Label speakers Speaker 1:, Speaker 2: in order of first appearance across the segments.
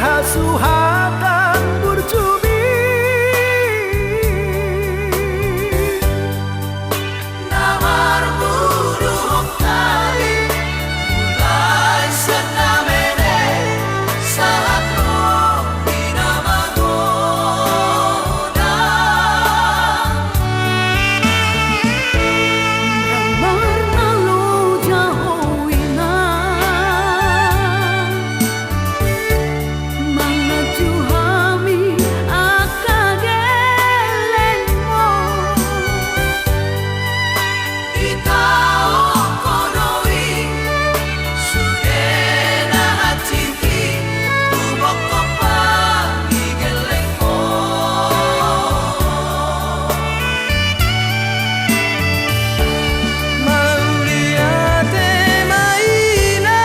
Speaker 1: hasuhatan bercumi.
Speaker 2: Namar buruh kali mulai senamene saat roh di nama goda.
Speaker 3: Marna lo jahoina Manga juhami akagelengmo
Speaker 2: Itao konoi sudena hatiku ubok kopagi gelengmo.
Speaker 1: Mauliate maina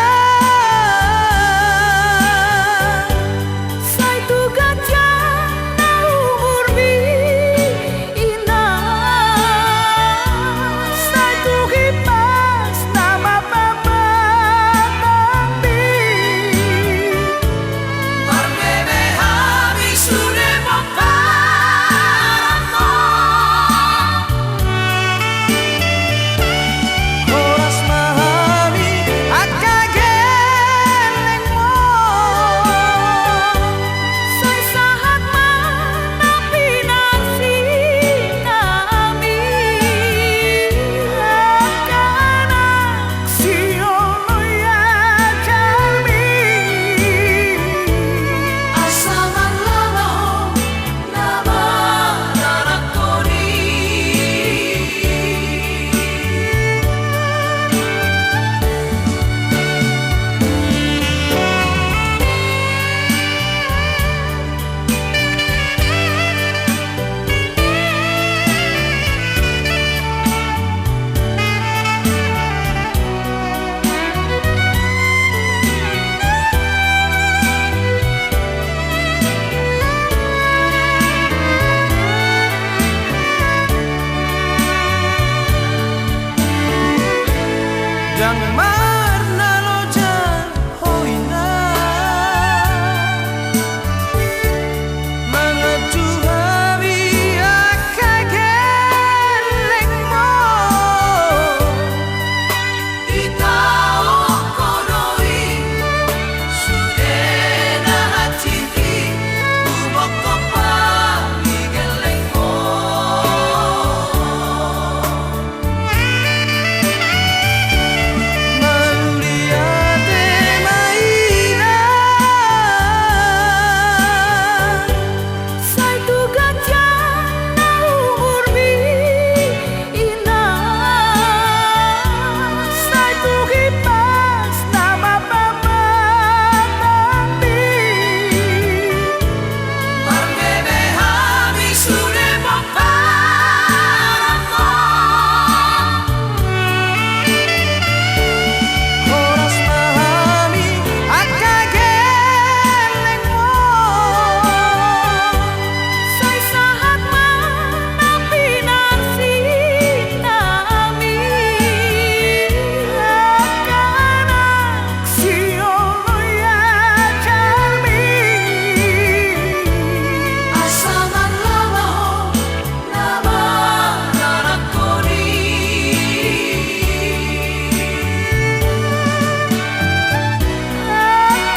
Speaker 3: Sai tu gajah na umur mi ina
Speaker 1: Sai tu kipas nama mama tambi.
Speaker 2: Marbebe hami sure paparamo.
Speaker 1: Horas mahami akagelengmo.
Speaker 3: Sai sahat mana pinasi kami
Speaker 1: Kanak siono ya jalmi.
Speaker 2: Asaman lalo nama narakoni.
Speaker 1: Dan marna loja hoina Mangaju hawi akagelengmo.
Speaker 2: Itao konoi sudena hatiku ubok kopagi gelengmo.
Speaker 1: Mauliate maina
Speaker 3: Sai tu gajah na umur mi ina
Speaker 1: Sai tu kipas nama mama tambi.
Speaker 2: Marbebe hami sure paparamo.
Speaker 1: Horas mahami akagelengmo.
Speaker 3: Sai sahat mana pinasi kami
Speaker 1: Kanak siono ya jalmi.
Speaker 2: Asaman lalo nama narakoni.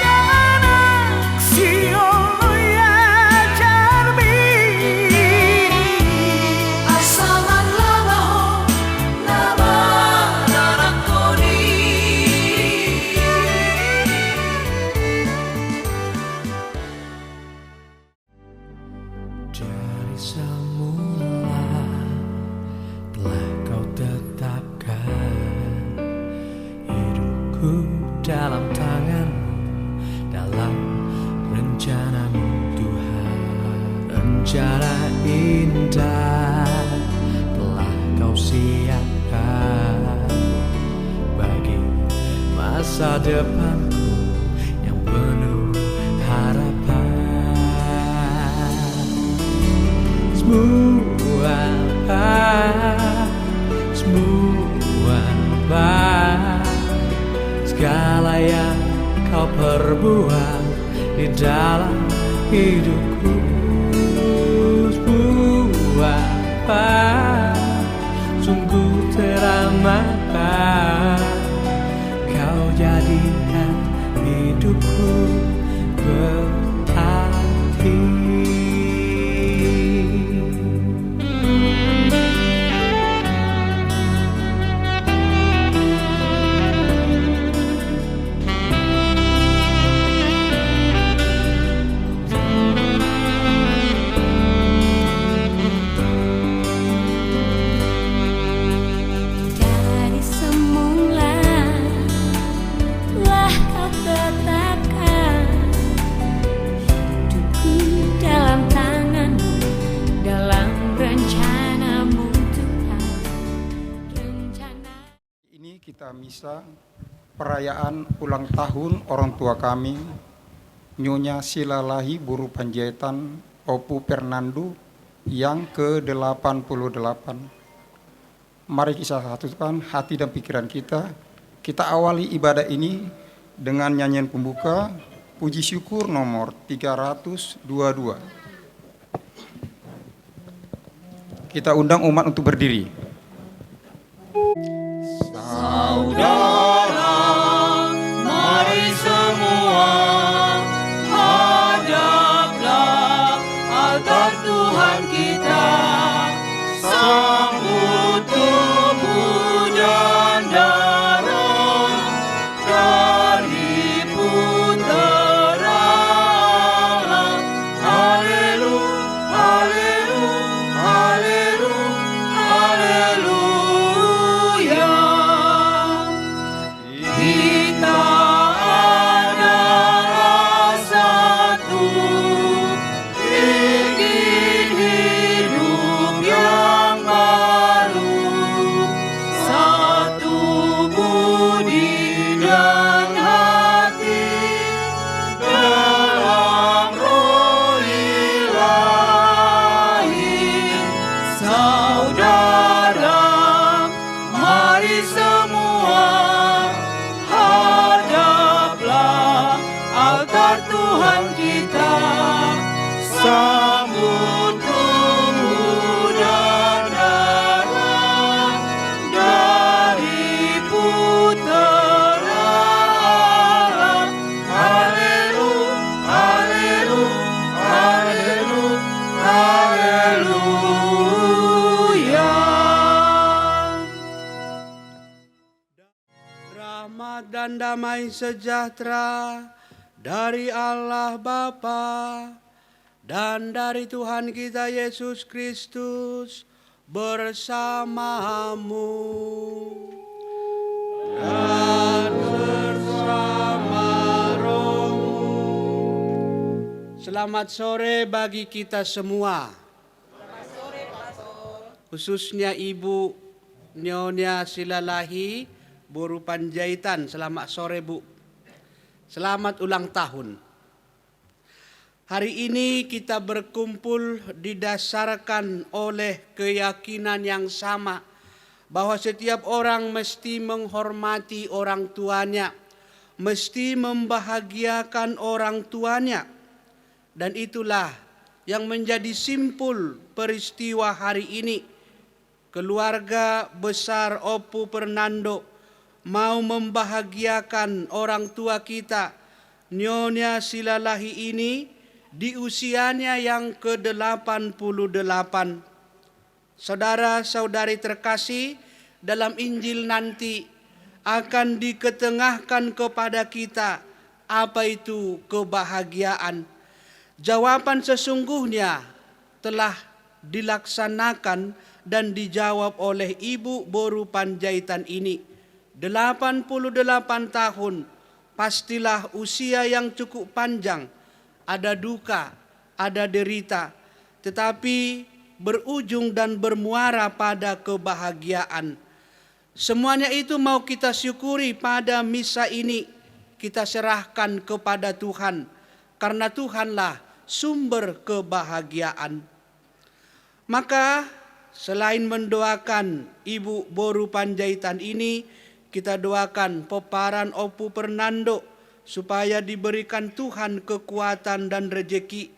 Speaker 1: Kanak siono ya jalmi.
Speaker 2: Asaman lalo nama narakoni.
Speaker 1: Dari semula telah kau tetapkan hidupku dalam tanganmu, dalam rencanamu Tuhan. Rencana indah telah kau siapkan bagi masa depanku yang penuh harapan. Semua segala yang kau perbuat di di dalam hidupku. Apa sungguh teramat kau jadikan hidupku berarti.
Speaker 3: Dari semula telah kau tetapkan hidupku dalam tangan-Mu, dalam rencana-Mu Tuhan, rencana.
Speaker 4: Ini kita misa perayaan ulang tahun orang tua kami, Nyonya Silalahi Buru Panjaitan Opu Fernando yang ke-88. Mari kita satukan hati dan pikiran kita. Kita awali ibadah ini dengan nyanyian pembuka puji syukur nomor 322. Kita undang umat untuk berdiri.
Speaker 2: Mari semua hadaplah altar Tuhan kita, sambut tubuh dan darah dari putera Allah. Haleluya, haleluya, haleluya. Kita adalah satu, ingin hidup yang baru, satu budi dan hati, dalam roh ilahi. Saudara, mari semua hadaplah altar Tuhan kita, sambut tubuh dan darah dari putera Allah. Haleluya, haleluya, haleluya. Rahmat dan damai sejahtera dari Allah Bapa dan dari Tuhan kita Yesus Kristus bersamamu dan bersama rohmu. Selamat sore bagi kita semua. Khususnya Ibu Nyonya Silalahi Buru Panjaitan. Selamat sore Bu. Selamat ulang tahun. Hari ini kita berkumpul didasarkan oleh keyakinan yang sama bahwa setiap orang mesti menghormati orang tuanya, mesti membahagiakan orang tuanya. Dan itulah yang menjadi simpul peristiwa hari ini. Keluarga besar Opu Fernando mau membahagiakan orang tua kita, Nyonya Silalahi ini, di usianya yang ke-88. Saudara-saudari terkasih, dalam Injil nanti akan diketengahkan kepada kita apa itu kebahagiaan. Jawaban sesungguhnya telah dilaksanakan dan dijawab oleh Ibu Buru Panjaitan ini. 88 tahun, pastilah usia yang cukup panjang. Ada duka, ada derita, tetapi berujung dan bermuara pada kebahagiaan. Semuanya itu mau kita syukuri pada misa ini. Kita serahkan kepada Tuhan, karena Tuhanlah sumber kebahagiaan. Maka selain mendoakan Ibu Buru Panjaitan ini, kita doakan peparan Opu Fernando supaya diberikan Tuhan kekuatan dan rejeki.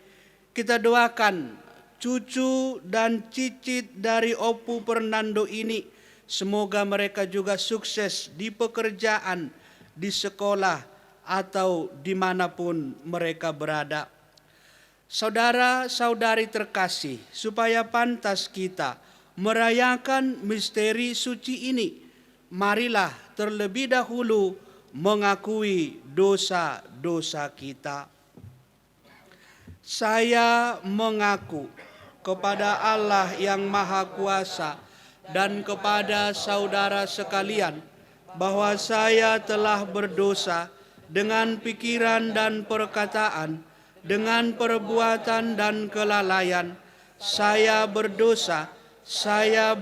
Speaker 2: Kita doakan cucu dan cicit dari Opu Fernando ini, semoga mereka juga sukses di pekerjaan, di sekolah, atau dimanapun mereka berada. Saudara-saudari terkasih, supaya pantas kita merayakan misteri suci ini, marilah terlebih dahulu mengakui dosa-dosa kita. Saya mengaku kepada Allah yang Maha Kuasa dan kepada saudara sekalian bahwa saya telah berdosa dengan pikiran dan perkataan, dengan perbuatan dan kelalaian. Saya berdosa, saya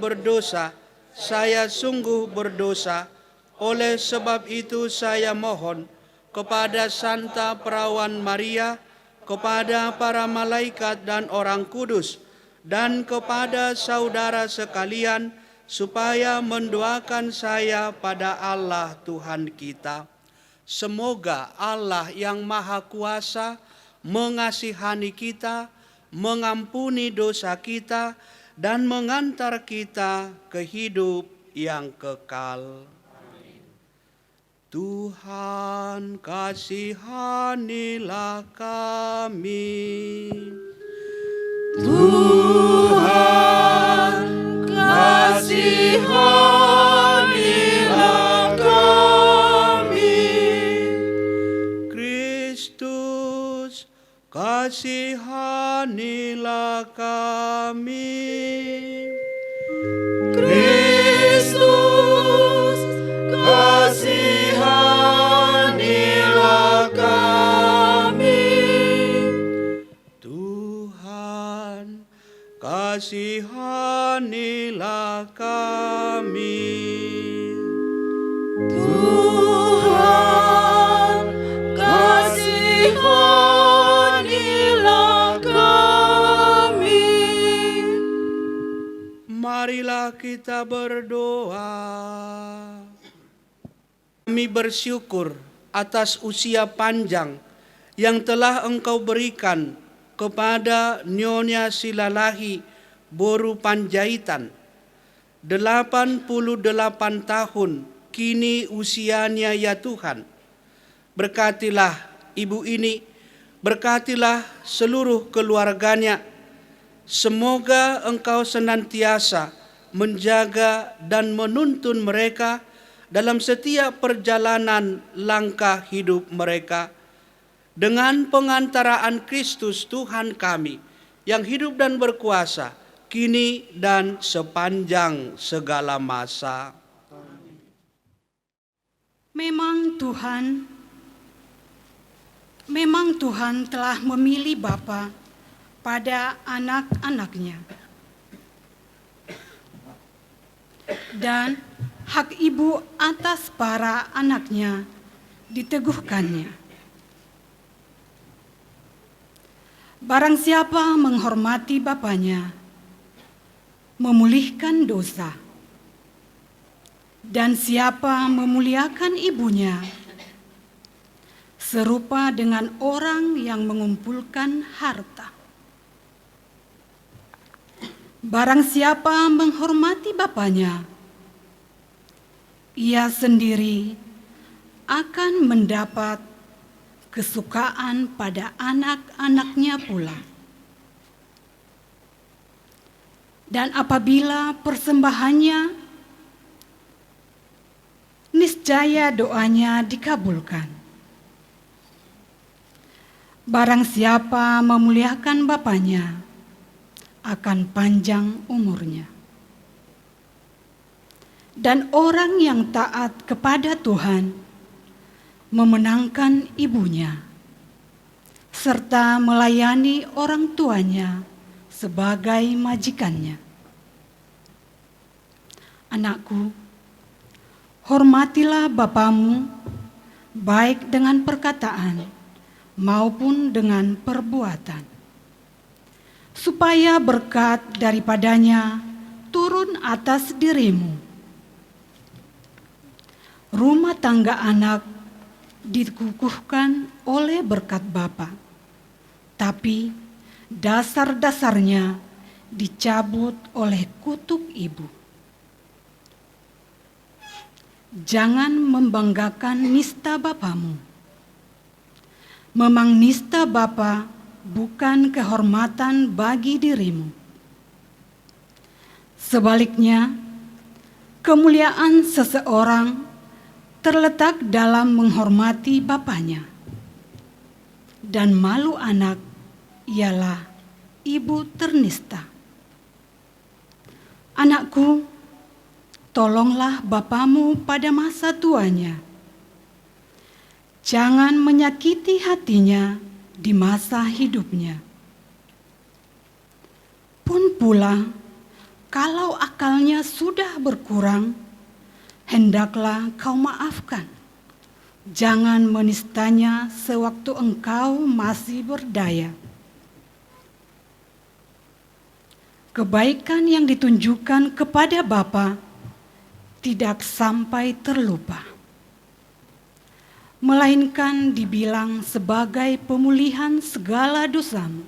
Speaker 2: sungguh berdosa. Oleh sebab itu saya mohon kepada Santa Perawan Maria, kepada para malaikat dan orang kudus, dan kepada saudara sekalian, supaya mendoakan saya pada Allah Tuhan kita. Semoga Allah yang Maha Kuasa mengasihani kita, mengampuni dosa kita, dan mengantar kita ke hidup yang kekal. Tuhan kasihanilah kami.
Speaker 3: Tuhan kasihanilah kami.
Speaker 2: Kristus kasihanilah kami.
Speaker 3: Kristus kasihanilah kami.
Speaker 2: Tuhan kasihanilah kami.
Speaker 3: Tuhan kasihanilah kami.
Speaker 2: Marilah kita berdoa. Kami bersyukur atas usia panjang yang telah Engkau berikan kepada Nyonya Silalahi Boru Panjaitan. 88 tahun kini usianya ya Tuhan. Berkatilah ibu ini, berkatilah seluruh keluarganya. Semoga Engkau senantiasa menjaga dan menuntun mereka dalam setiap perjalanan langkah hidup mereka. Dengan pengantaraan Kristus Tuhan kami, yang hidup dan berkuasa, kini dan sepanjang segala masa.
Speaker 5: Memang Tuhan telah memilih Bapa pada anak-anaknya. Dan hak ibu atas para anaknya diteguhkannya. Barang siapa menghormati bapaknya, memulihkan dosa. Dan siapa memuliakan ibunya, serupa dengan orang yang mengumpulkan harta. Barang siapa menghormati bapaknya, ia sendiri akan mendapat kesukaan pada anak-anaknya pula. Dan apabila persembahannya, niscaya doanya dikabulkan. Barang siapa memuliakan bapaknya, akan panjang umurnya. Dan orang yang taat kepada Tuhan memenangkan ibunya, serta melayani orang tuanya sebagai majikannya. Anakku, hormatilah bapamu, baik dengan perkataan maupun dengan perbuatan, supaya berkat daripadanya turun atas dirimu. Rumah tangga anak dikukuhkan oleh berkat Bapa, tapi dasar-dasarnya dicabut oleh kutuk ibu. Jangan membanggakan nista bapamu. Memang nista bapa bukan kehormatan bagi dirimu. Sebaliknya, kemuliaan seseorang terletak dalam menghormati bapanya, dan malu anak ialah ibu ternista. Anakku, tolonglah bapamu pada masa tuanya. Jangan menyakiti hatinya di masa hidupnya. Pun pula, kalau akalnya sudah berkurang, hendaklah kau maafkan. Jangan menistanya sewaktu engkau masih berdaya. Kebaikan yang ditunjukkan kepada Bapa tidak sampai terlupa, melainkan dibilang sebagai pemulihan segala dosamu.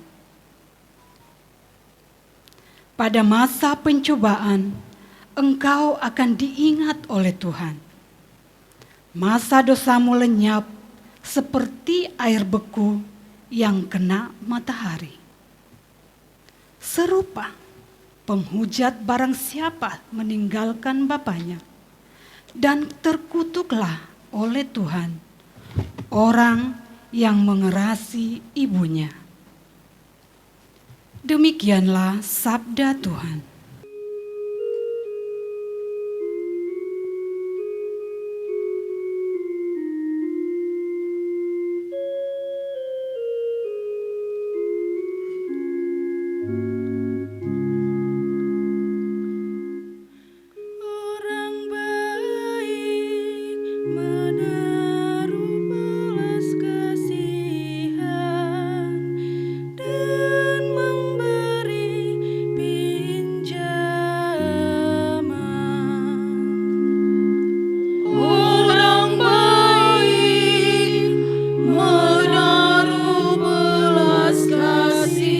Speaker 5: Pada masa pencobaan, engkau akan diingat oleh Tuhan. Masa dosamu lenyap seperti air beku yang kena matahari. Serupa penghujat barang siapa meninggalkan bapanya, dan terkutuklah oleh Tuhan orang yang mengerasi ibunya. Demikianlah sabda Tuhan.
Speaker 3: Menaruh belas kasihan.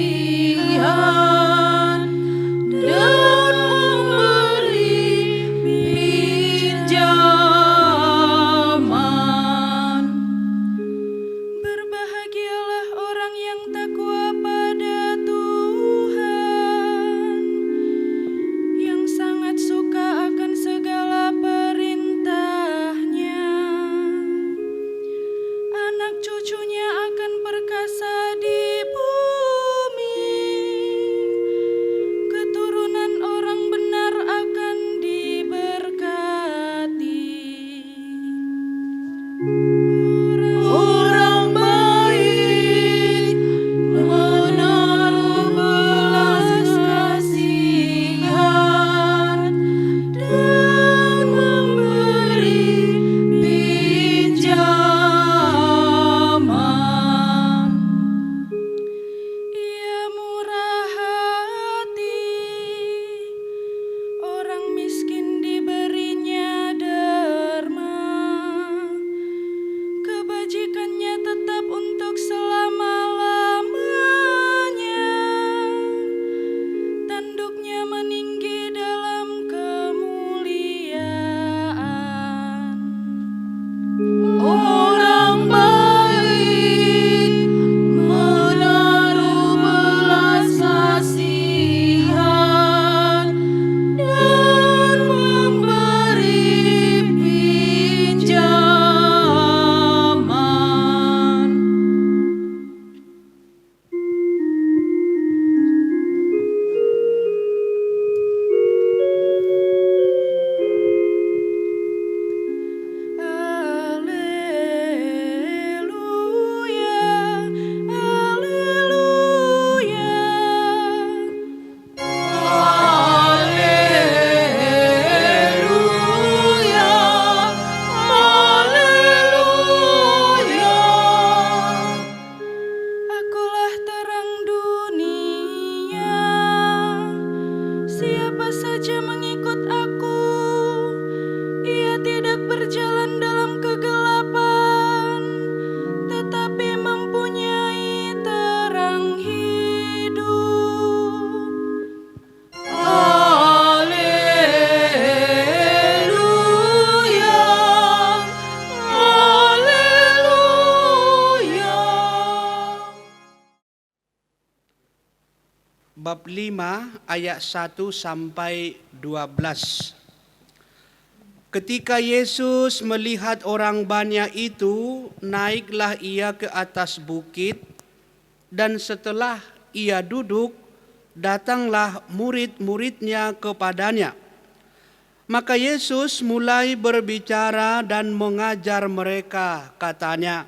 Speaker 2: bab 5 ayat 1 sampai 12. Ketika Yesus melihat orang banyak itu, naiklah ia ke atas bukit, dan setelah ia duduk, datanglah murid-muridnya kepadanya. Maka Yesus mulai berbicara dan mengajar mereka, katanya,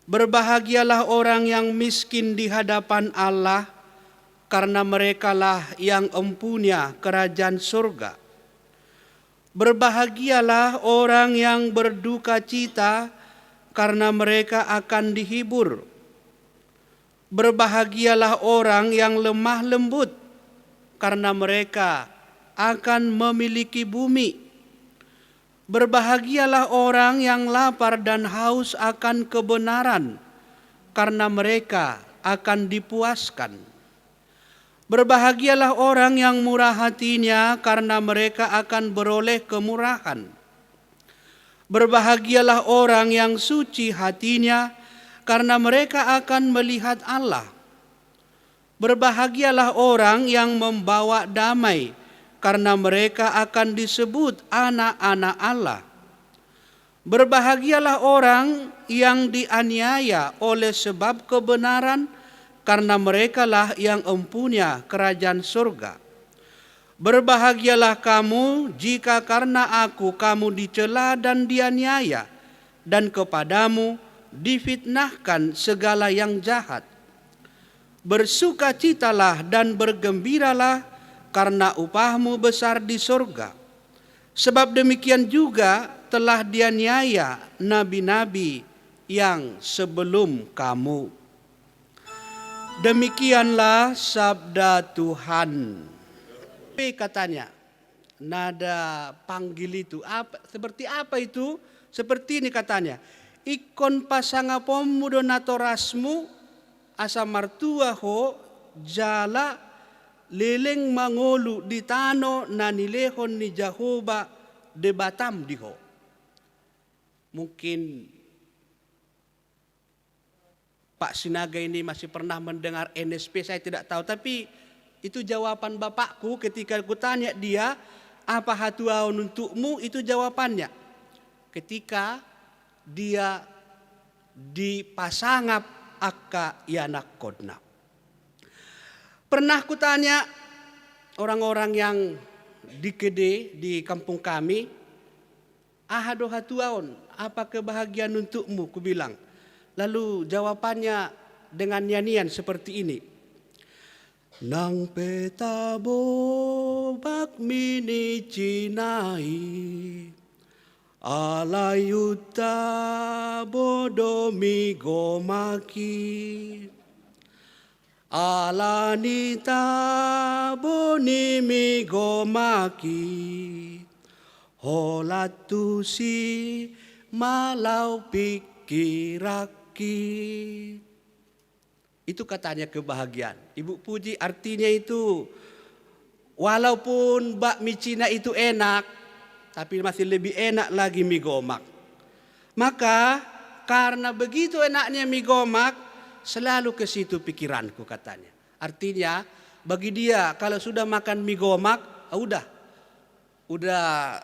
Speaker 2: "Berbahagialah orang yang miskin di hadapan Allah, karena merekalah yang empunya kerajaan surga. Berbahagialah orang yang berduka cita, karena mereka akan dihibur. Berbahagialah orang yang lemah lembut, karena mereka akan memiliki bumi. Berbahagialah orang yang lapar dan haus akan kebenaran, karena mereka akan dipuaskan. Berbahagialah orang yang murah hatinya, karena mereka akan beroleh kemurahan. Berbahagialah orang yang suci hatinya, karena mereka akan melihat Allah. Berbahagialah orang yang membawa damai, karena mereka akan disebut anak-anak Allah. Berbahagialah orang yang dianiaya oleh sebab kebenaran, karena merekalah yang empunya kerajaan surga. Berbahagialah kamu jika karena aku kamu dicela dan dianiaya, dan kepadamu difitnahkan segala yang jahat. Bersukacitalah dan bergembiralah, karena upahmu besar di surga. Sebab demikian juga telah dianiaya nabi-nabi yang sebelum kamu." Demikianlah sabda Tuhan. Katanya, nada panggil itu seperti apa itu? Seperti ini katanya, "Ikon pasangapomu donatorasmu asa martua ho jala leleng mangolu di tano na nilehon ni Jehovah de batam diho." Mungkin Pak Sinaga ini masih pernah mendengar NSP, saya tidak tahu. Tapi itu jawaban bapakku ketika aku tanya dia, "Apa hatuaun untukmu?" Itu jawabannya. Ketika dia dipasangap akka yanak kodna. Pernah kutanya orang-orang yang di Kede, di kampung kami, "Ahado hatuaon, apa kebahagiaan untukmu?" Ku bilang. Lalu jawabannya dengan nyanyian seperti ini. "Nang petabo bak mini cinai, alayuta bodomi gomaki. Alanita bonimi gomaki, holatusi malau pikiraki." Itu katanya kebahagiaan. Ibu Puji, artinya itu walaupun bakmi Cina itu enak, tapi masih lebih enak lagi mie gomak. Maka karena begitu enaknya mie gomak, selalu ke situ pikiranku, katanya. Artinya bagi dia kalau sudah makan mie gomak, udah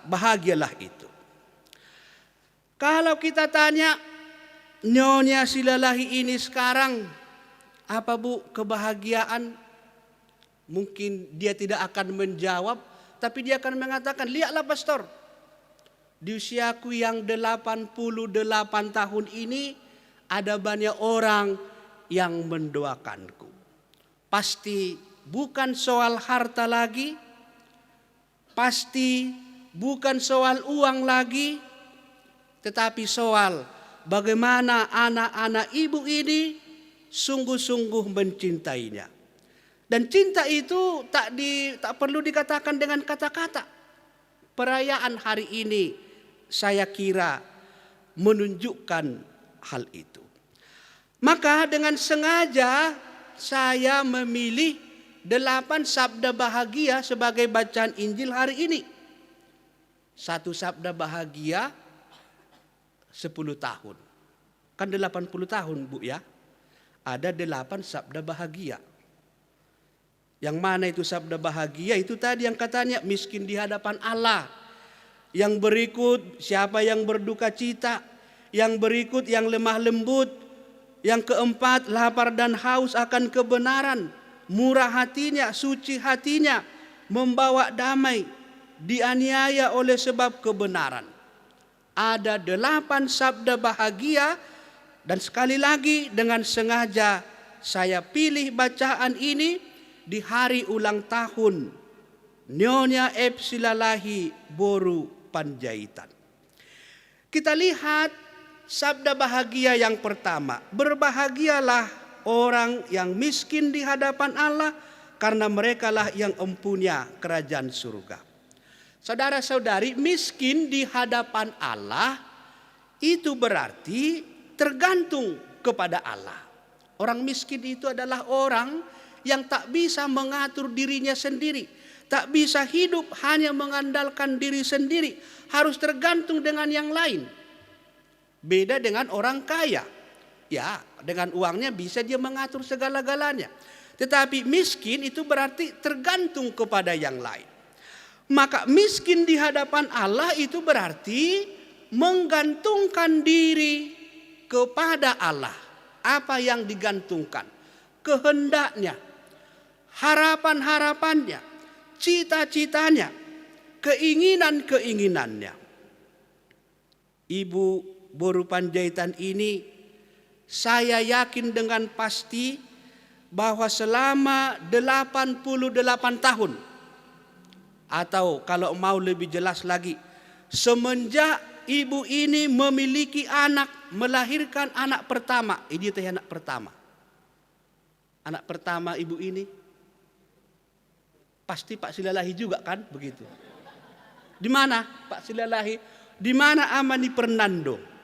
Speaker 2: bahagialah itu. Kalau kita tanya Nyonya Silalahi ini sekarang, apa Bu kebahagiaan? Mungkin dia tidak akan menjawab, tapi dia akan mengatakan, "Lihatlah pastor, di usiaku yang 88 tahun ini ada banyak orang yang mendoakanku. Pasti bukan soal harta lagi, pasti bukan soal uang lagi, tetapi soal bagaimana anak-anak ibu ini sungguh-sungguh mencintainya." Dan cinta itu tak perlu dikatakan dengan kata-kata. Perayaan hari ini saya kira menunjukkan hal itu. Maka dengan sengaja saya memilih 8 sabda bahagia sebagai bacaan Injil hari ini. 1 sabda bahagia 10 tahun. Kan 80 tahun Bu ya. Ada 8 sabda bahagia. Yang mana itu sabda bahagia? Itu tadi yang katanya miskin di hadapan Allah. Yang berikut siapa yang berduka cita. Yang berikut yang lemah lembut. Yang keempat lapar dan haus akan kebenaran. Murah hatinya, suci hatinya, membawa damai, dianiaya oleh sebab kebenaran. Ada 8 sabda bahagia, dan sekali lagi dengan sengaja saya pilih bacaan ini di hari ulang tahun Nyonya Epsilalahi Boru Panjaitan. Kita lihat sabda bahagia yang pertama. Berbahagialah orang yang miskin di hadapan Allah, karena merekalah yang empunya kerajaan surga. Saudara-saudari, miskin di hadapan Allah itu berarti tergantung kepada Allah. Orang miskin itu adalah orang yang tak bisa mengatur dirinya sendiri, tak bisa hidup hanya mengandalkan diri sendiri, harus tergantung dengan yang lain. Beda dengan orang kaya. Ya, dengan uangnya bisa dia mengatur segala-galanya. Tetapi miskin itu berarti tergantung kepada yang lain. Maka miskin di hadapan Allah itu berarti menggantungkan diri kepada Allah. Apa yang digantungkan? Kehendaknya, harapan-harapannya, cita-citanya, keinginan-keinginannya. Ibu Boru Panjaitan ini saya yakin dengan pasti bahwa selama 88 tahun, atau kalau mau lebih jelas lagi, semenjak ibu ini memiliki anak, melahirkan anak pertama. Ini teh anak pertama. Anak pertama ibu ini pasti Pak Silalahi juga kan begitu. Di mana Pak Silalahi? Di mana Amani Fernando?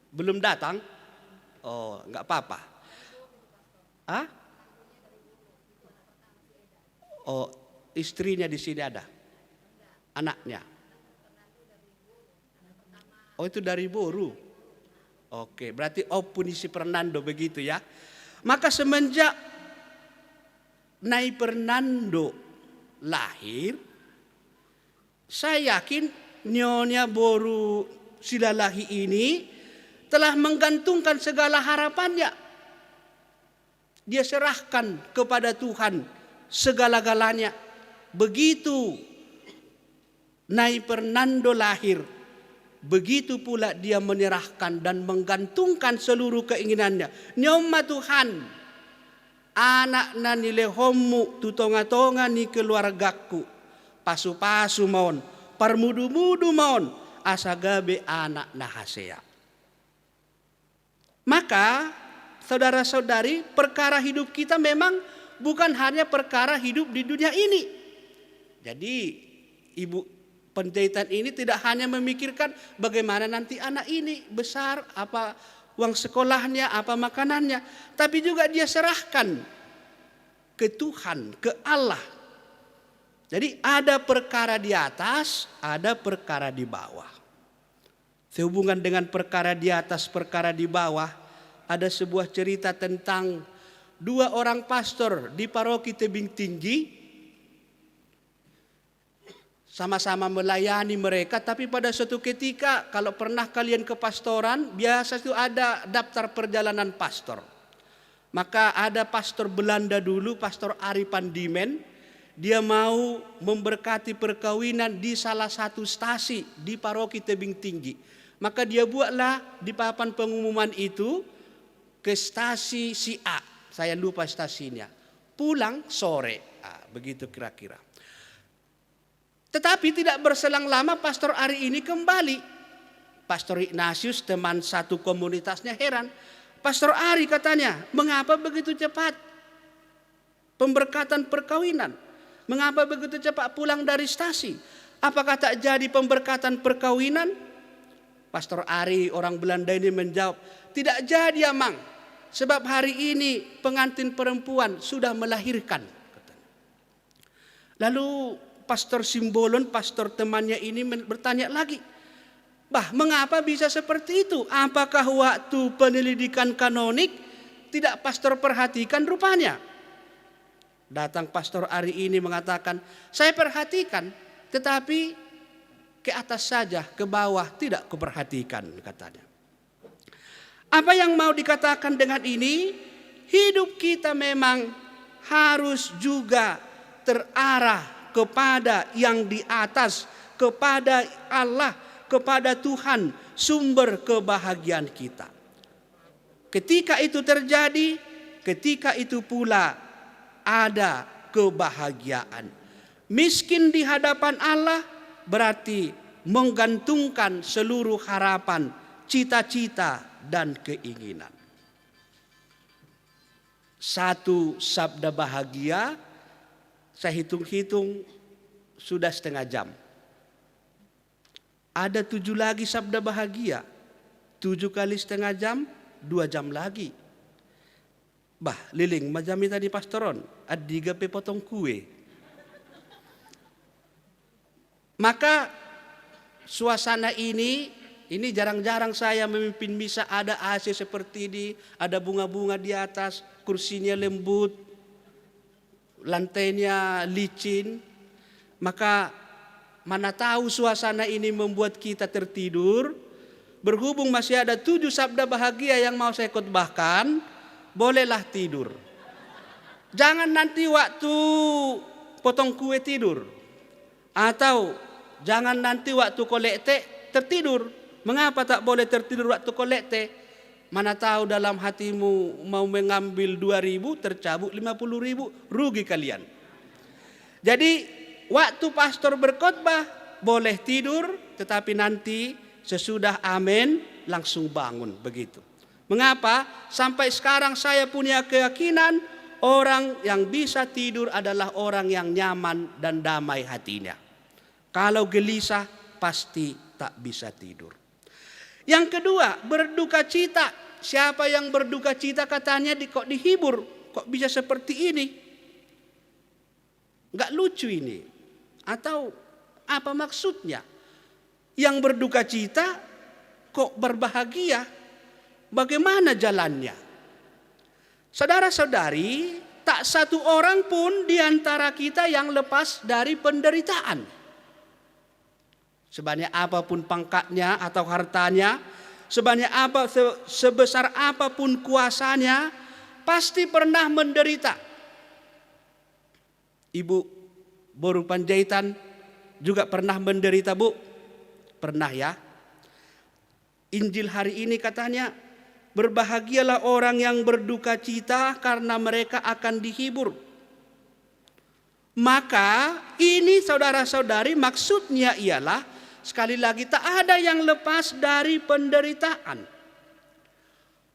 Speaker 2: Belum datang? Oh, enggak apa-apa. Hah? Oh, istrinya di sini ada. Anaknya. Oh, itu dari Boru. Oke, berarti Punisi Fernando begitu ya. Maka semenjak Nai Fernando lahir, saya yakin Nyonya Boru Silalahi ini telah menggantungkan segala harapannya. Dia serahkan kepada Tuhan segala-galanya. Begitu Nai Fernando lahir, begitu pula dia menyerahkan dan menggantungkan seluruh keinginannya. Nyoma Tuhan, anak nani lehommu tutonga-tonga ni keluargaku, pasu-pasu maun, parmudu-mudu maun, asagabe anak nahasea. Maka saudara-saudari, perkara hidup kita memang bukan hanya perkara hidup di dunia ini. Jadi Ibu Panjaitan ini tidak hanya memikirkan bagaimana nanti anak ini besar, apa uang sekolahnya, apa makanannya, tapi juga dia serahkan ke Tuhan, ke Allah. Jadi ada perkara di atas, ada perkara di bawah. Sehubungan dengan perkara di atas, perkara di bawah, ada sebuah cerita tentang 2 orang pastor di paroki Tebing Tinggi. Sama-sama melayani mereka, tapi pada suatu ketika kalau pernah kalian ke pastoran, biasa itu ada daftar perjalanan pastor. Maka ada pastor Belanda dulu, Pastor Ari Pandimen, dia mau memberkati perkawinan di salah satu stasi di paroki Tebing Tinggi. Maka dia buatlah di papan pengumuman itu ke stasi si A, saya lupa stasinya, pulang sore, begitu kira-kira. Tetapi tidak berselang lama Pastor Ari ini kembali. Pastor Ignatius, teman satu komunitasnya, heran. Pastor Ari katanya, mengapa begitu cepat pemberkatan perkawinan? Mengapa begitu cepat pulang dari stasi? Apakah tak jadi pemberkatan perkawinan? Pastor Ari, orang Belanda ini menjawab, tidak jadi Amang. Sebab hari ini pengantin perempuan sudah melahirkan. Lalu Pastor Simbolon, pastor temannya ini bertanya lagi, bah, mengapa bisa seperti itu? Apakah waktu penyelidikan kanonik tidak pastor perhatikan rupanya? Datang pastor hari ini mengatakan, saya perhatikan, tetapi ke atas saja, ke bawah tidak kuperhatikan, katanya. Apa yang mau dikatakan dengan ini? Hidup kita memang harus juga terarah kepada yang di atas, kepada Allah, kepada Tuhan, sumber kebahagiaan kita. Ketika itu terjadi, ketika itu pula ada kebahagiaan. Miskin di hadapan Allah berarti menggantungkan seluruh harapan, cita-cita, dan keinginan. Satu sabda bahagia, saya hitung-hitung sudah setengah jam. Ada 7 lagi sabda bahagia. 7 kali setengah jam, 2 jam lagi. Bah, liling majami tadi pastoron, adiga pe potong kue. Maka suasana ini jarang-jarang saya memimpin misa, ada AC seperti ini, ada bunga-bunga di atas, kursinya lembut, lantainya licin. Maka mana tahu suasana ini membuat kita tertidur. Berhubung masih ada 7 sabda bahagia yang mau saya khotbahkan, bolehlah tidur. Jangan nanti waktu potong kue tidur. Atau jangan nanti waktu kolekte tertidur. Mengapa tak boleh tertidur waktu kolekte? Mana tahu dalam hatimu mau mengambil 2.000, tercabut 50.000, rugi kalian. Jadi waktu pastor berkhotbah boleh tidur, tetapi nanti sesudah amin langsung bangun, begitu. Mengapa? Sampai sekarang saya punya keyakinan orang yang bisa tidur adalah orang yang nyaman dan damai hatinya. Kalau gelisah pasti tak bisa tidur. Yang kedua, berduka cita. Siapa yang berduka cita katanya kok dihibur, kok bisa seperti ini? Enggak lucu ini. Atau apa maksudnya? Yang berduka cita kok berbahagia? Bagaimana jalannya? Saudara-saudari, tak satu orang pun di antara kita yang lepas dari penderitaan. Sebanyak apapun pangkatnya atau hartanya, sebesar apapun kuasanya, pasti pernah menderita. Ibu Boru Panjaitan juga pernah menderita, Bu? Pernah ya? Injil hari ini katanya, berbahagialah orang yang berduka cita karena mereka akan dihibur. Maka ini saudara-saudari maksudnya ialah, sekali lagi, tak ada yang lepas dari penderitaan.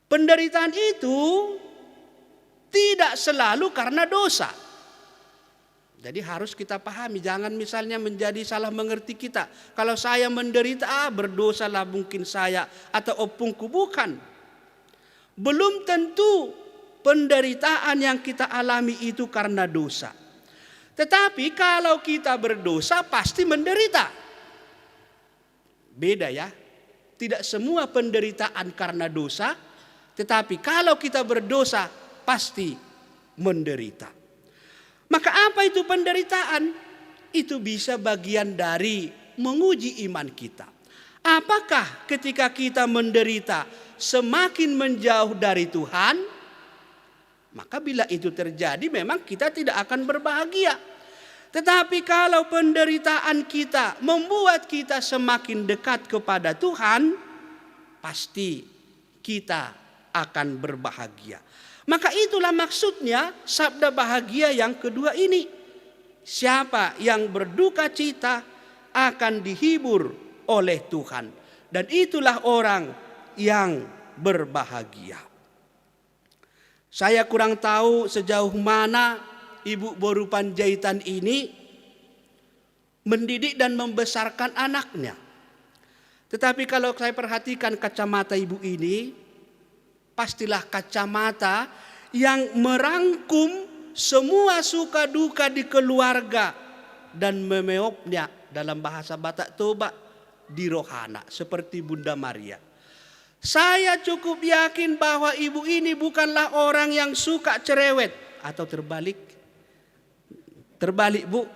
Speaker 2: Penderitaan itu tidak selalu karena dosa. Jadi harus kita pahami, jangan misalnya menjadi salah mengerti kita. Kalau saya menderita, berdosalah mungkin saya atau opungku, bukan. Belum tentu penderitaan yang kita alami itu karena dosa. Tetapi kalau kita berdosa pasti menderita. Beda ya, tidak semua penderitaan karena dosa, tetapi kalau kita berdosa pasti menderita. Maka apa itu penderitaan? Itu bisa bagian dari menguji iman kita. Apakah ketika kita menderita semakin menjauh dari Tuhan? Maka bila itu terjadi memang kita tidak akan berbahagia. Tetapi kalau penderitaan kita membuat kita semakin dekat kepada Tuhan, pasti kita akan berbahagia. Maka itulah maksudnya sabda bahagia yang kedua ini. Siapa yang berduka cita akan dihibur oleh Tuhan. Dan itulah orang yang berbahagia. Saya kurang tahu sejauh mana Ibu Boru Panjaitan ini mendidik dan membesarkan anaknya. Tetapi kalau saya perhatikan kacamata ibu ini, pastilah kacamata yang merangkum semua suka duka di keluarga dan memeopnya dalam bahasa Batak Toba di rohana seperti Bunda Maria. Saya cukup yakin bahwa ibu ini bukanlah orang yang suka cerewet atau terbalik. Terbalik Bu,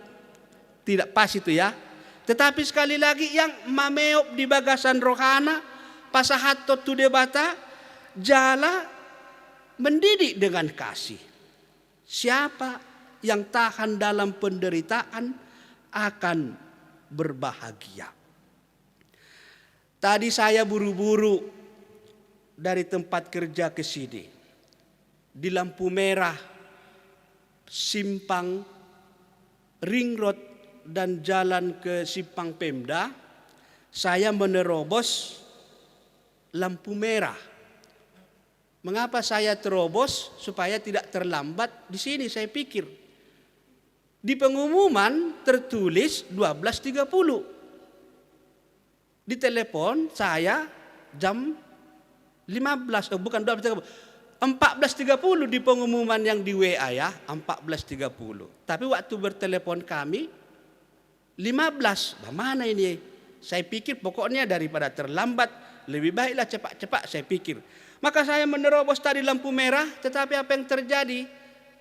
Speaker 2: tidak pas itu ya. Tetapi sekali lagi yang mameop di bagasan rohana, pasahatot tu debata, jala mendidik dengan kasih. Siapa yang tahan dalam penderitaan akan berbahagia. Tadi saya buru-buru dari tempat kerja ke sini. Di lampu merah, simpang ring road dan jalan ke simpang Pemda, saya menerobos lampu merah. Mengapa saya terobos? Supaya tidak terlambat di sini, saya pikir. Di pengumuman tertulis 12.30. Di telepon saya jam 14.30 di pengumuman yang di WA ya, 14.30. Tapi waktu bertelepon kami 15. Mana ini? Saya pikir pokoknya daripada terlambat lebih baiklah cepat-cepat, saya pikir. Maka saya menerobos tadi lampu merah, tetapi apa yang terjadi?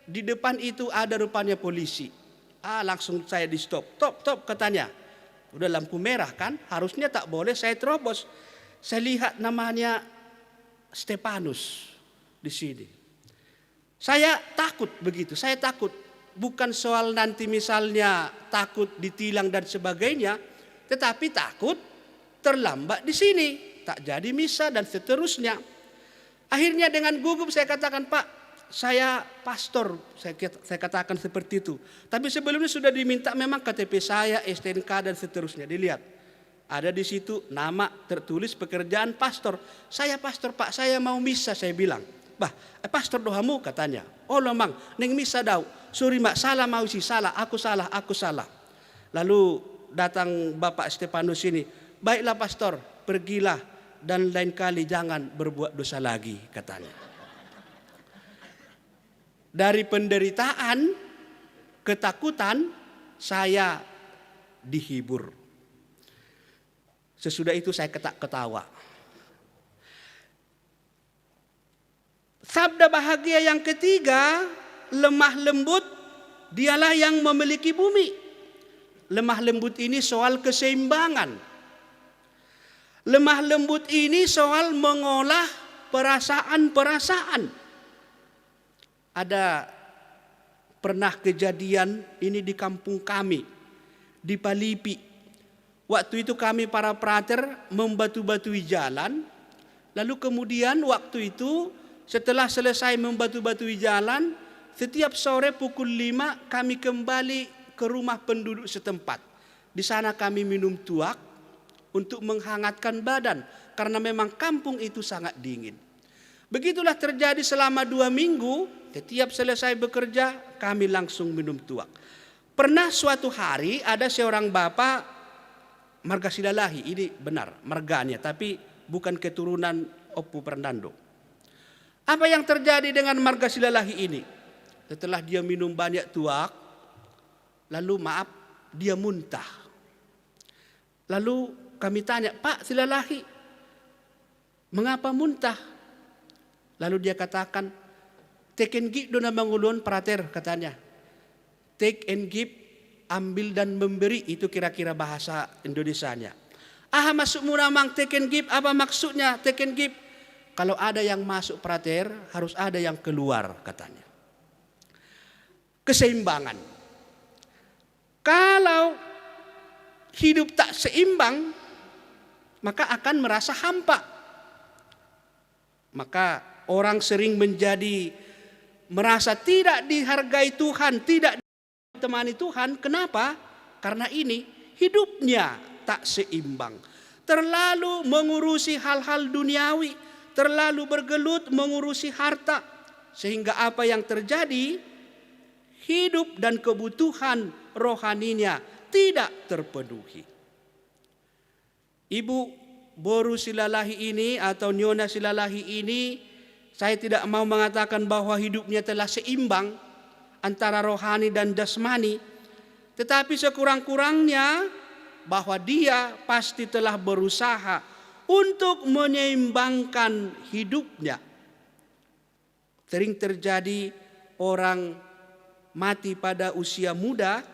Speaker 2: Di depan itu ada rupanya polisi. Langsung saya di stop. Stop katanya. Udah lampu merah kan, harusnya tak boleh saya terobos. Saya lihat namanya Stepanus di sini. Saya takut begitu, saya takut. Bukan soal nanti misalnya takut ditilang dan sebagainya, tetapi takut terlambat di sini, tak jadi misa dan seterusnya. Akhirnya dengan gugup saya katakan, Pak, saya pastor, saya katakan seperti itu. Tapi sebelumnya sudah diminta memang KTP saya, STNK dan seterusnya. Dilihat, ada di situ nama tertulis pekerjaan pastor. Saya pastor Pak, saya mau misa, saya bilang. Pastor dohamu katanya. Oh lomang, neng misa dau. Sorry mak, salah mau sih, salah, aku salah. Lalu datang Bapak Stepanus ini. Baiklah pastor, pergilah dan lain kali jangan berbuat dosa lagi katanya. Dari penderitaan, ketakutan, saya dihibur. Sesudah itu saya ketawa. Sabda bahagia yang ketiga, lemah lembut, dialah yang memiliki bumi. Lemah lembut ini soal keseimbangan. Lemah lembut ini soal mengolah perasaan-perasaan. Ada pernah kejadian ini di kampung kami, di Palipi. Waktu itu kami para prater membatu-batui jalan. Lalu kemudian waktu itu setelah selesai membatu-batui jalan, setiap sore pukul 5 kami kembali ke rumah penduduk setempat. Di sana kami minum tuak untuk menghangatkan badan karena memang kampung itu sangat dingin. Begitulah terjadi selama 2 minggu. Setiap selesai bekerja kami langsung minum tuak. Pernah suatu hari ada seorang bapak marga Silalahi, ini benar marganya, tapi bukan keturunan Oppu Pernando. Apa yang terjadi dengan marga Silalahi ini? Setelah dia minum banyak tuak, lalu dia muntah. Lalu kami tanya, Pak Silalahi, mengapa muntah? Lalu dia katakan, take and give dona mangulun prater katanya. Take and give, ambil dan memberi, itu kira-kira bahasa Indonesianya. Masuk munamang take and give, apa maksudnya take and give? Kalau ada yang masuk prater, harus ada yang keluar katanya. Keseimbangan. Kalau hidup tak seimbang, maka akan merasa hampa. Maka orang sering merasa tidak dihargai Tuhan, tidak ditemani Tuhan. Kenapa? Karena ini hidupnya tak seimbang. Terlalu mengurusi hal-hal duniawi, terlalu bergelut mengurusi harta. Sehingga apa yang terjadi? Hidup dan kebutuhan rohaninya tidak terpenuhi. Ibu Boru Silalahi ini atau Nyonya Silalahi ini, saya tidak mau mengatakan bahwa hidupnya telah seimbang antara rohani dan jasmani, tetapi sekurang-kurangnya bahwa dia pasti telah berusaha untuk menyeimbangkan hidupnya. Sering terjadi orang mati pada usia muda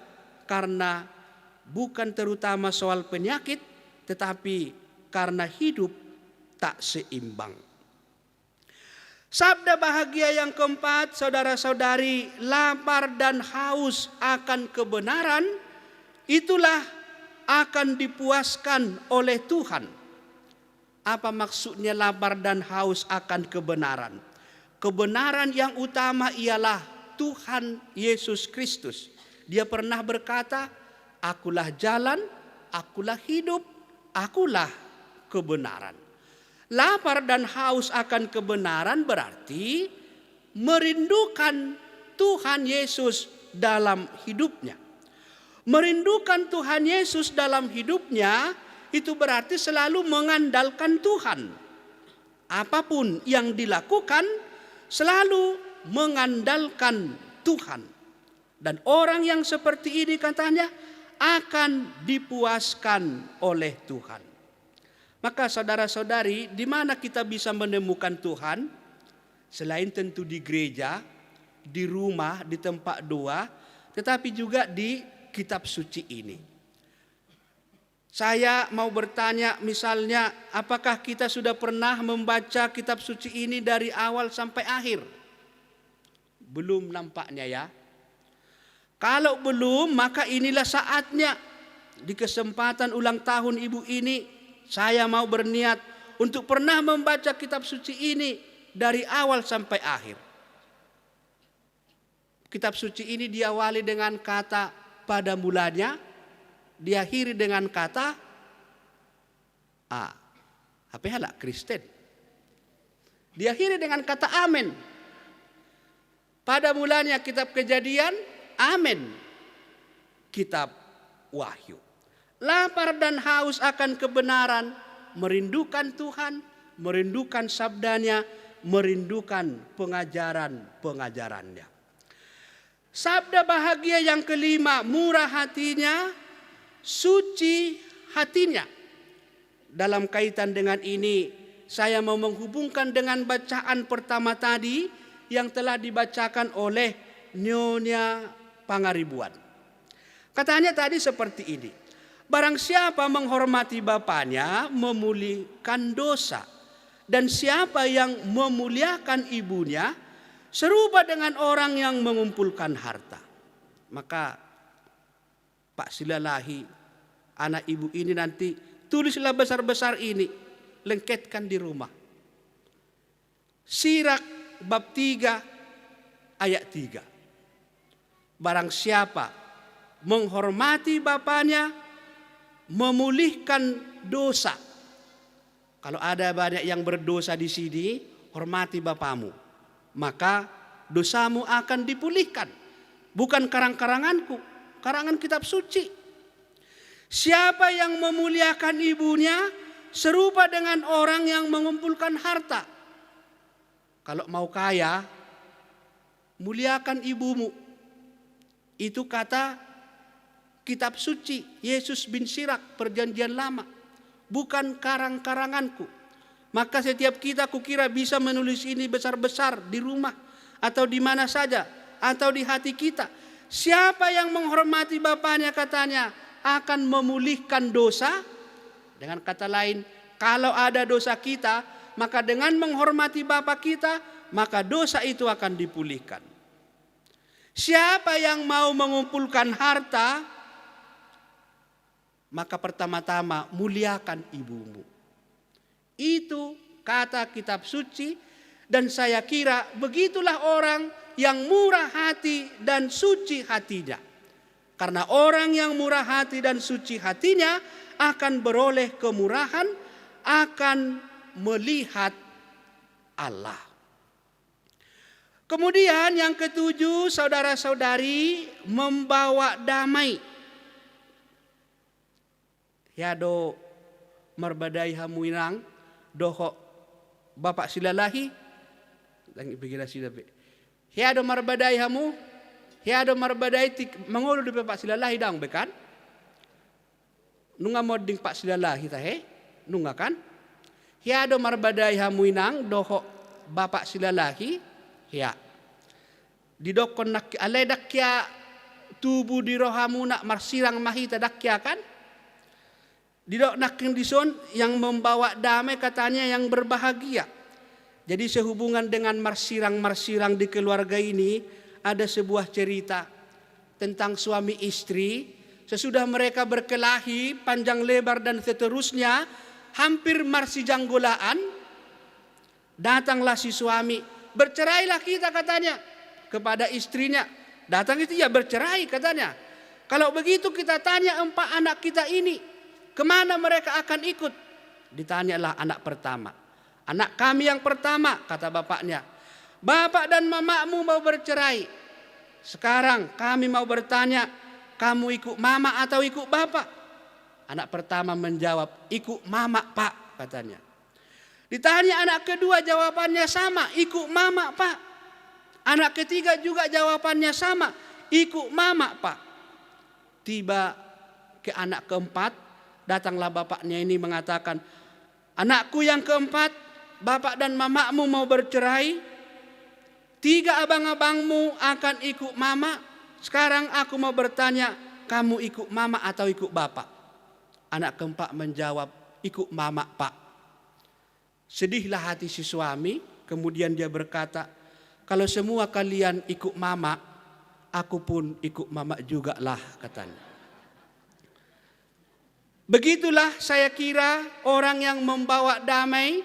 Speaker 2: karena bukan terutama soal penyakit, tetapi karena hidup tak seimbang. Sabda bahagia yang keempat, saudara-saudari, lapar dan haus akan kebenaran, itulah akan dipuaskan oleh Tuhan. Apa maksudnya lapar dan haus akan kebenaran? Kebenaran yang utama ialah Tuhan Yesus Kristus. Dia pernah berkata, akulah jalan, akulah hidup, akulah kebenaran. Lapar dan haus akan kebenaran berarti merindukan Tuhan Yesus dalam hidupnya. Merindukan Tuhan Yesus dalam hidupnya itu berarti selalu mengandalkan Tuhan. Apapun yang dilakukan selalu mengandalkan Tuhan. Dan orang yang seperti ini katanya akan dipuaskan oleh Tuhan. Maka saudara-saudari, di mana kita bisa menemukan Tuhan? Selain tentu di gereja, di rumah, di tempat doa, tetapi juga di kitab suci ini. Saya mau bertanya misalnya, apakah kita sudah pernah membaca kitab suci ini dari awal sampai akhir? Belum nampaknya ya. Kalau belum, maka inilah saatnya. Di kesempatan ulang tahun ibu ini, saya mau berniat untuk pernah membaca kitab suci ini dari awal sampai akhir. Kitab suci ini diawali dengan kata pada mulanya, diakhiri dengan kata apa halak Kristen. Diakhiri dengan kata amin. Pada mulanya kitab Kejadian, amin. Kitab Wahyu. Lapar dan haus akan kebenaran, merindukan Tuhan, merindukan sabdanya, merindukan pengajaran-pengajarannya. Sabda bahagia yang kelima, murah hatinya, suci hatinya. Dalam kaitan dengan ini, saya mau menghubungkan dengan bacaan pertama tadi yang telah dibacakan oleh Nyonya Pangaribuan. Katanya tadi seperti ini. Barang siapa menghormati bapaknya memulihkan dosa, dan siapa yang memuliakan ibunya serupa dengan orang yang mengumpulkan harta. Maka Pak Silalahi, anak ibu ini nanti tulislah besar-besar ini, lengketkan di rumah. Sirak bab 3 ayat 3. Barang siapa menghormati bapaknya memulihkan dosa. Kalau ada banyak yang berdosa di sini, hormati bapamu, maka dosamu akan dipulihkan. Bukan karang-karanganku, karangan kitab suci. Siapa yang memuliakan ibunya serupa dengan orang yang mengumpulkan harta. Kalau mau kaya, muliakan ibumu. Itu kata kitab suci Yesus bin Sirak perjanjian lama, bukan karang-karanganku. Maka setiap kita kukira bisa menulis ini besar-besar di rumah atau di mana saja atau di hati kita. Siapa yang menghormati bapaknya katanya akan memulihkan dosa. Dengan kata lain, kalau ada dosa kita, maka dengan menghormati bapak kita, maka dosa itu akan dipulihkan. Siapa yang mau mengumpulkan harta, maka pertama-tama muliakan ibumu. Itu kata kitab suci, dan saya kira begitulah orang yang murah hati dan suci hatinya. Karena orang yang murah hati dan suci hatinya akan beroleh kemurahan, akan melihat Allah. Kemudian yang ketujuh, saudara-saudari, membawa damai. Yado marbadai hamuinang doho bapak silalahi langi pikiran silabe. Yado marbadai hamu, yado marbadai tik mangolo di bapak silalahi dang bekan. Nunga moding pak silalahi tahe, nunga kan? Yado marbadai hamuinang doho bapak silalahi, ya. Didokon nak aledak ya tubuh di rohamu nak marsirang mahita dakya kan? Didok nak dison yang membawa damai katanya yang berbahagia. Jadi sehubungan dengan marsirang-marsirang di keluarga ini ada sebuah cerita tentang suami istri. Sesudah mereka berkelahi panjang lebar dan seterusnya, hampir marsijanggolaan, datanglah si suami, bercerailah kita katanya kepada istrinya. Datang itu ya bercerai katanya. Kalau begitu kita tanya 4 anak kita ini, kemana mereka akan ikut? Ditanyalah anak pertama. Anak kami yang pertama, kata bapaknya, bapak dan mamamu mau bercerai. Sekarang kami mau bertanya, kamu ikut mama atau ikut bapak? Anak pertama menjawab, ikut mama pak, katanya. Ditanya anak kedua, jawabannya sama, ikut mama pak. Anak ketiga juga jawabannya sama, ikut mama pak. Tiba ke anak keempat, datanglah bapaknya ini mengatakan, anakku yang keempat, bapak dan mamamu mau bercerai. 3 abang-abangmu akan ikut mama. Sekarang aku mau bertanya, kamu ikut mama atau ikut bapak? Anak keempat menjawab, ikut mama pak. Sedihlah hati si suami, kemudian dia berkata, kalau semua kalian ikut mama, aku pun ikut mama juga lah, katanya. Begitulah saya kira orang yang membawa damai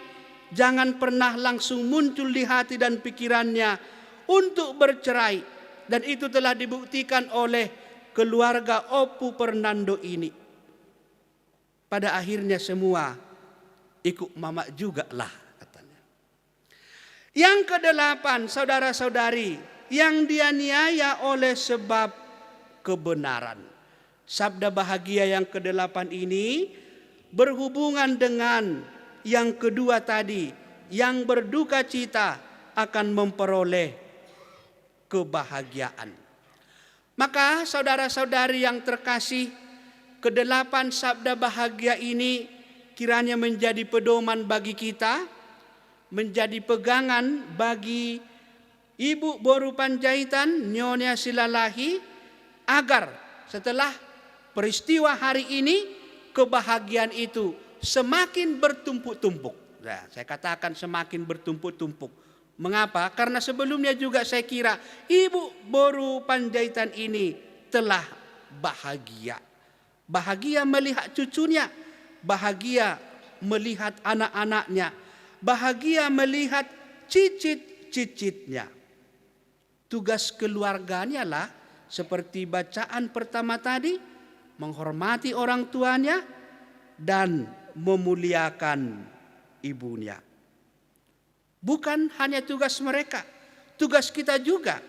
Speaker 2: jangan pernah langsung muncul di hati dan pikirannya untuk bercerai. Dan itu telah dibuktikan oleh keluarga Opu Pernando ini. Pada akhirnya semua ikut mama juga lah, katanya. Yang ke-8, saudara-saudari, yang dianiaya oleh sebab kebenaran. Sabda bahagia yang ke-8 ini berhubungan dengan yang kedua tadi, yang berduka cita akan memperoleh kebahagiaan. Maka saudara-saudari yang terkasih, ke-8 sabda bahagia ini kiranya menjadi pedoman bagi kita, menjadi pegangan bagi Ibu Boru Panjaitan, Nyonya Silalahi, agar setelah peristiwa hari ini kebahagiaan itu semakin bertumpuk-tumpuk. Nah, saya katakan semakin bertumpuk-tumpuk. Mengapa? Karena sebelumnya juga saya kira Ibu Boru Panjaitan ini telah bahagia. Bahagia melihat cucunya, bahagia melihat anak-anaknya, bahagia melihat cicit-cicitnya. Tugas keluarganya lah seperti bacaan pertama tadi, menghormati orang tuanya dan memuliakan ibunya. Bukan hanya tugas mereka, tugas kita juga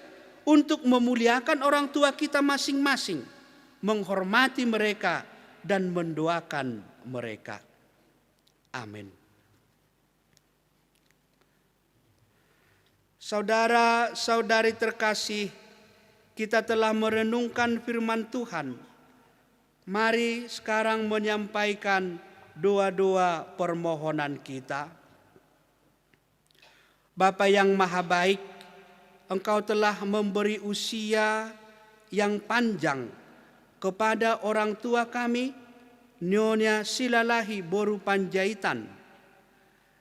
Speaker 2: untuk memuliakan orang tua kita masing-masing, menghormati mereka dan mendoakan mereka. Amin. Saudara-saudari terkasih, kita telah merenungkan firman Tuhan. Mari sekarang menyampaikan doa-doa permohonan kita. Bapa yang maha baik, Engkau telah memberi usia yang panjang kepada orang tua kami, Nyonya Silalahi Boru Panjaitan.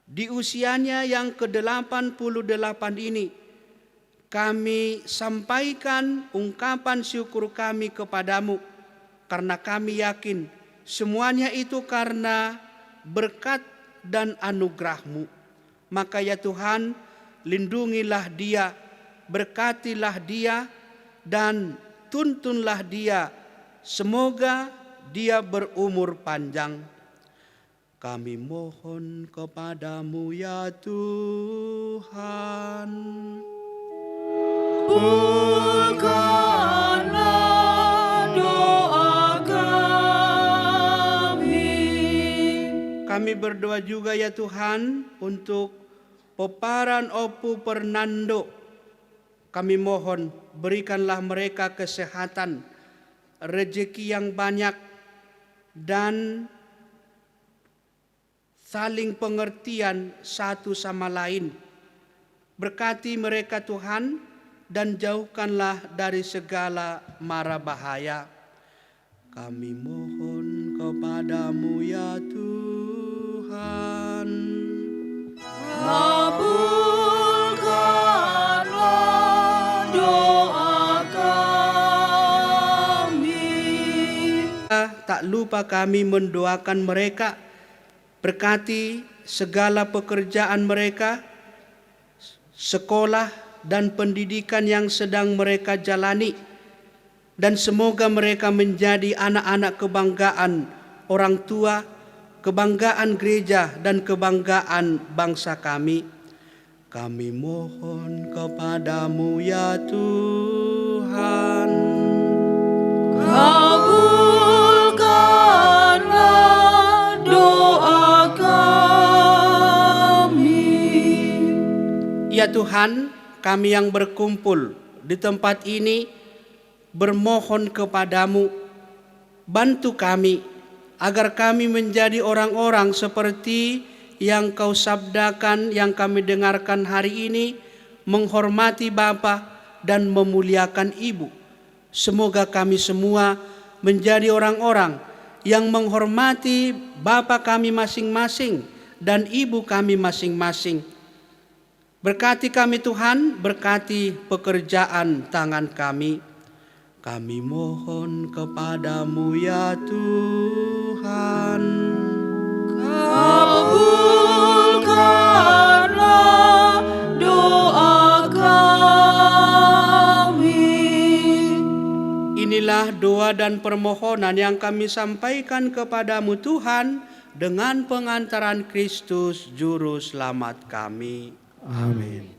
Speaker 2: Di usianya yang ke-88 ini, kami sampaikan ungkapan syukur kami kepadamu, karena kami yakin semuanya itu karena berkat dan anugerah-Mu. Maka ya Tuhan, lindungilah dia, berkatilah dia, dan tuntunlah dia. Semoga dia berumur panjang. Kami mohon kepadamu ya Tuhan.
Speaker 3: Kabulkanlah doa kami.
Speaker 2: Kami berdoa juga ya Tuhan untuk peparan Opu Pernando. Kami mohon berikanlah mereka kesehatan, rezeki yang banyak, dan saling pengertian satu sama lain. Berkati mereka Tuhan, dan jauhkanlah dari segala mara bahaya. Kami mohon kepadamu ya Tuhan.
Speaker 3: Kabulkanlah doa kami.
Speaker 2: Tak lupa kami mendoakan mereka, berkati segala pekerjaan mereka, sekolah dan pendidikan yang sedang mereka jalani, dan semoga mereka menjadi anak-anak kebanggaan orang tua, kebanggaan gereja, dan kebanggaan bangsa kami. Kami mohon kepadamu ya Tuhan.
Speaker 3: Kabulkanlah doa kami.
Speaker 2: Ya Tuhan, kami yang berkumpul di tempat ini bermohon kepadamu, bantu kami agar kami menjadi orang-orang seperti yang Kau sabdakan, yang kami dengarkan hari ini, menghormati Bapa dan memuliakan Ibu. Semoga kami semua menjadi orang-orang yang menghormati Bapa kami masing-masing dan Ibu kami masing-masing. Berkati kami Tuhan, berkati pekerjaan tangan kami. Kami mohon kepadamu ya Tuhan.
Speaker 3: Kabulkanlah doa kami.
Speaker 2: Inilah doa dan permohonan yang kami sampaikan kepadamu Tuhan dengan pengantaran Kristus Juru Selamat kami. Amin.